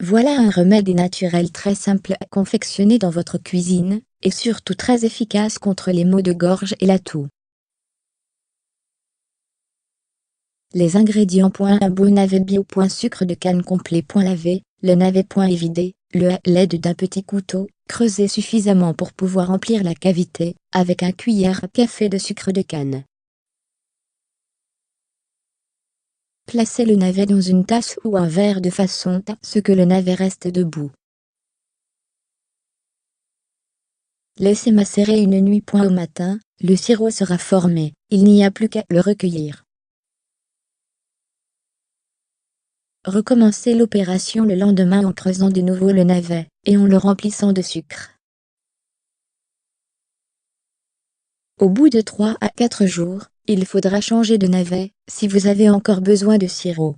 Voilà un remède naturel très simple à confectionner dans votre cuisine, et surtout très efficace contre les maux de gorge et la toux. Les ingrédients: un beau navet bio. Sucre de canne complet. Laver le navet. Évider le à l'aide d'un petit couteau, creuser suffisamment pour pouvoir remplir la cavité, avec un cuillère à café de sucre de canne. Placez le navet dans une tasse ou un verre de façon à ce que le navet reste debout. Laissez macérer une nuit. Au matin, le sirop sera formé, il n'y a plus qu'à le recueillir. Recommencez l'opération le lendemain en creusant de nouveau le navet, et en le remplissant de sucre. Au bout de 3 à 4 jours, il faudra changer de navet, si vous avez encore besoin de sirop.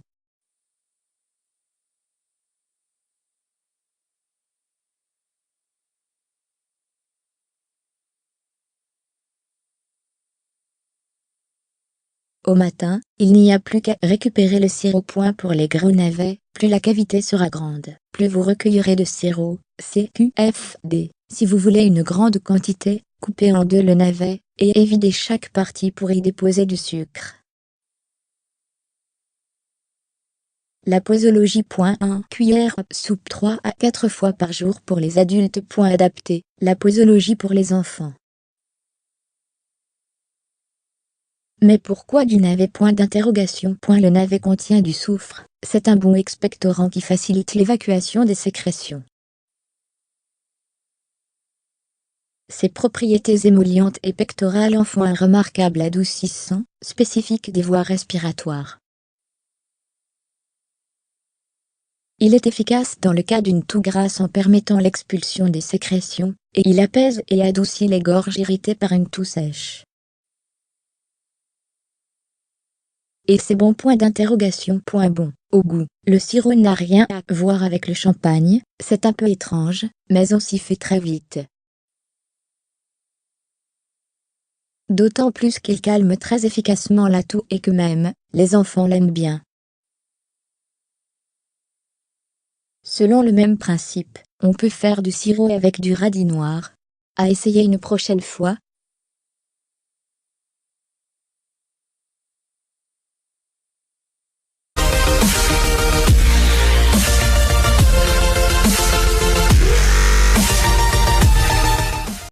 Au matin, il n'y a plus qu'à récupérer le sirop. Pour les gros navets, plus la cavité sera grande, plus vous recueillerez de sirop, CQFD. Si vous voulez une grande quantité, coupez en deux le navet, et évidez chaque partie pour y déposer du sucre. La posologie. 1 cuillère à soupe 3 à 4 fois par jour pour les adultes. Adapté, la posologie pour les enfants. Mais pourquoi du navet? Le navet contient du soufre, c'est un bon expectorant qui facilite l'évacuation des sécrétions. Ses propriétés émollientes et pectorales en font un remarquable adoucissant, spécifique des voies respiratoires. Il est efficace dans le cas d'une toux grasse en permettant l'expulsion des sécrétions, et il apaise et adoucit les gorges irritées par une toux sèche. Et c'est bon? Bon, au goût, le sirop n'a rien à voir avec le champagne, c'est un peu étrange, mais on s'y fait très vite. D'autant plus qu'il calme très efficacement la toux et que même, les enfants l'aiment bien. Selon le même principe, on peut faire du sirop avec du radis noir. À essayer une prochaine fois.